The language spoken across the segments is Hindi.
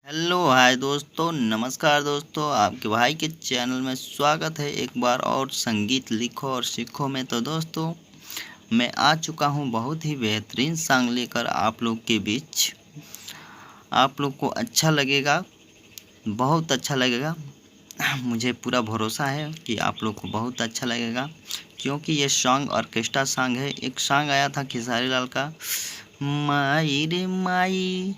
हेलो हाय दोस्तों, नमस्कार दोस्तों। आपके भाई के चैनल में स्वागत है एक बार और संगीत लिखो और सीखो में। तो दोस्तों, मैं आ चुका हूँ बहुत ही बेहतरीन सॉन्ग लेकर आप लोग के बीच। आप लोग को अच्छा लगेगा, बहुत अच्छा लगेगा। मुझे पूरा भरोसा है कि आप लोग को बहुत अच्छा लगेगा, क्योंकि ये सॉन्ग ऑर्केस्ट्रा सॉन्ग है। एक सॉन्ग आया था खेसारी लाल का, माई रे माई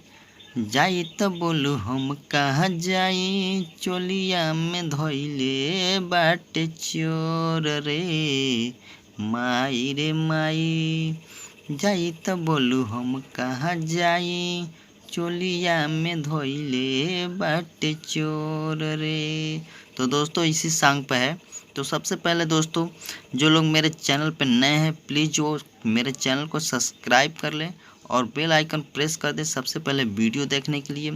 जाई त बोलू हम कहाँ जाई, चोलिया में धोइले बाटे चोर रे। माई रे माई जाई त बोलू हम कहाँ जाई, चोलिया में धोइले बाटे चोर रे। तो दोस्तों, इसी सॉन्ग पे है। तो सबसे पहले दोस्तों, जो लोग मेरे चैनल पे नए हैं, प्लीज़ वो मेरे चैनल को सब्सक्राइब कर लें और बेल आइकन प्रेस कर दें सबसे पहले वीडियो देखने के लिए।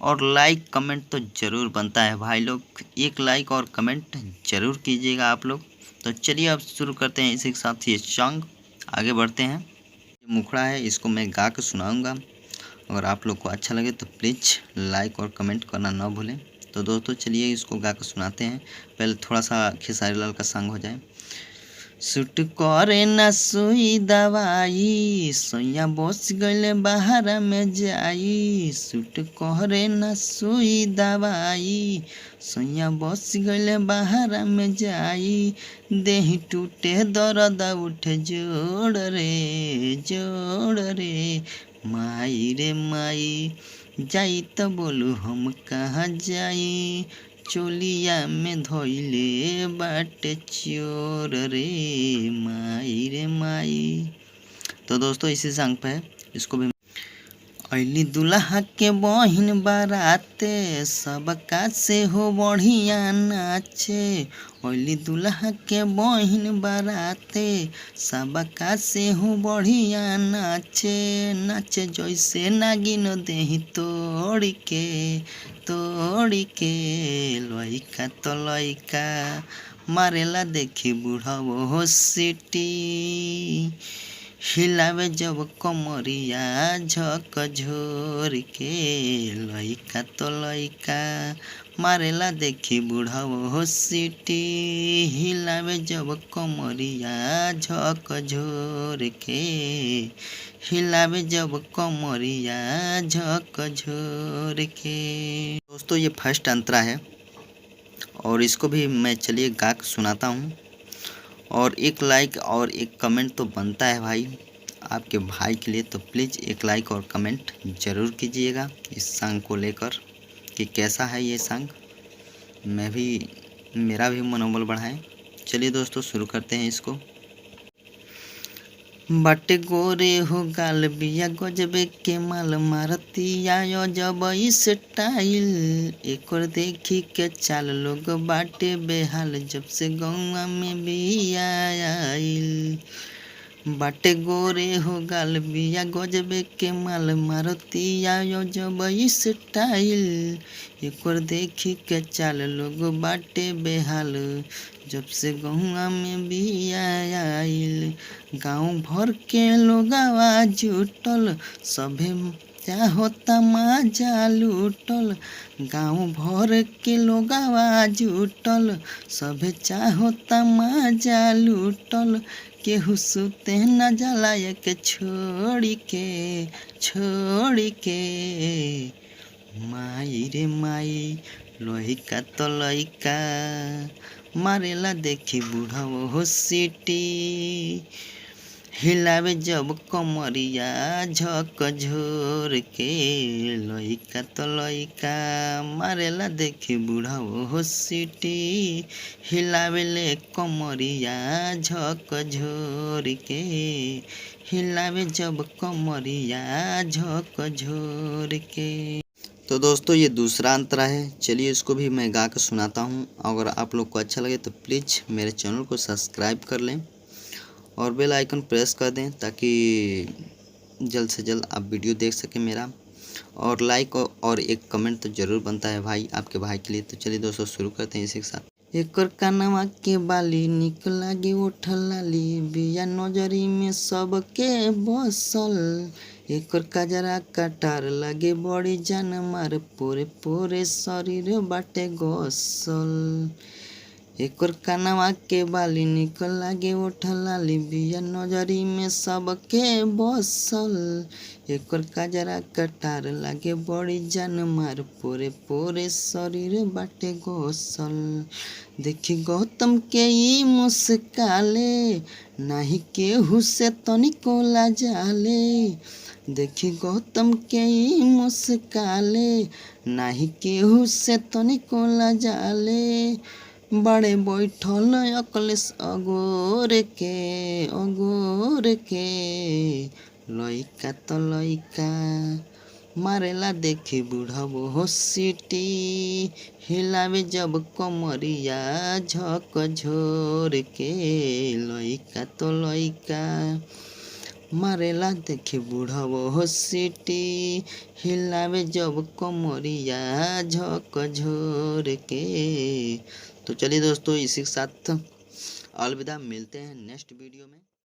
और लाइक कमेंट तो ज़रूर बनता है भाई लोग, एक लाइक और कमेंट ज़रूर कीजिएगा आप लोग। तो चलिए अब शुरू करते हैं इसी के साथ ये सॉन्ग, आगे बढ़ते हैं। ये मुखड़ा है, इसको मैं गा के सुनाऊँगा। अगर आप लोग को अच्छा लगे तो प्लीज़ लाइक और कमेंट करना ना भूलें। तो दोस्तों चलिए इसको गा के सुनाते हैं। पहले थोड़ा सा खेसारी लाल का सॉन्ग हो जाए। सूट करे ना सुई दवाई, सोया बस गले बाहर में जाई। सूट करे ना सुई दवाई, सोया बस गले बाहर में जाई। देह टूटे दर्द उठे जोड़ रे। माई रे माई जाई त बोलू हम कहाँ जाई, चोलिया में धोइले बाटे चोर रे। माई रे माई। तो दोस्तों इसी सॉन्ग पे है, इसको भी। अली दुल्हा के बहिन बाराते, सबका से हो बढ़िया नाचे। अली दुल्हा के बहिन बाराते, सबका से हो बढ़िया नाचे। नाचे जैसे नागिन देही तोड़ के लइका तो लइका मारेला देखी बुढ़ावो सीटी। हिलावे जब कमरिया झक झोर के, लइका तो लइका मारेला देखी बुढ़ावो सीटी। हिलावे जब कमरिया झक झोर के, हिलावे जब कमरिया झक झोर के। दोस्तों ये फर्स्ट अंतरा है और इसको भी मैं चलिए गा के सुनाता हूँ। और एक लाइक और एक कमेंट तो बनता है भाई आपके भाई के लिए। तो प्लीज़ एक लाइक और कमेंट ज़रूर कीजिएगा इस सॉन्ग को लेकर कि कैसा है ये सॉन्ग, मेरा भी मनोबल बढ़ाएं। चलिए दोस्तों शुरू करते हैं इसको। बाटे गोरे हो गाल बिया गजबे के माल मारतिया यो जब स्टाइल, एकर देखी के चाल लोग बाटे बेहाल जब से गौवा में बिया आइल। बाटे गोरे हो गाल बिया गजबे के माल मारतिया यो जब स्टाइल, एकर देखी के चाल लोग बाटे बेहाल जब से गौवा में बिया आइल। गाँव भर के लोगवा जुटल, सभे चाहता माजा लूटल। गाँव भर के लोगवा जुटल, सभे चाहता माजा लूटल। केहू सुते न जाला के छोड़ के। माई रे माई लइका तो लइका मारेला देखी बुढ़ावो सीटी। हिलावे जब कमरिया झक झोर के, लइका तो लइका मारेला देखी बुढ़ावो सीटी। हिलावे ले कमरिया झक झोर के, हिलावे जब कमरिया झक झोर के। तो दोस्तों ये दूसरा अंतरा है, चलिए इसको भी मैं गा कर सुनाता हूँ। अगर आप लोग को अच्छा लगे तो प्लीज़ मेरे चैनल को सब्सक्राइब कर लें और बेल आइकन प्रेस कर दें ताकि जल्द से जल्द आप वीडियो देख सकें मेरा। और लाइक और एक कमेंट तो ज़रूर बनता है भाई आपके भाई के लिए। तो चलिए दोस्तों शुरू करते हैं इसी के साथ। एकर कानवा के बाली निक लागे ओठ लाली, बिया नजरी में सबके बसल। एकर कजरा कटार लगे बड़ी जान मार पोरे पोरे शरीर बाटे गसल। एकर कानवा के बाली निकल लागे ओठ लाली बिया नजरी में सबके बसल। एकर कजरा कटार लागे बड़ी जान मार पोरे पोरे शरीर बाटे गसल। देखी गौतम के ई मुस्काले नाही केहू से तनिको लाजाले। देखी गौतम के ई मुस्काले नाही केहू से तनिको लाजाले। बड़े बैठल अकलेस अगोर के लइका तो लइका मारेला देखी बुढ़बो हो सीटी। हिलावे जब कमरिया झक झोर के लइका तो लइका मारेला देखी बुढ़बो हो सीटी। हिलावे जब कमरिया झक झोर के। तो चलिए दोस्तों, इसी के साथ अलविदा, मिलते हैं नेक्स्ट वीडियो में।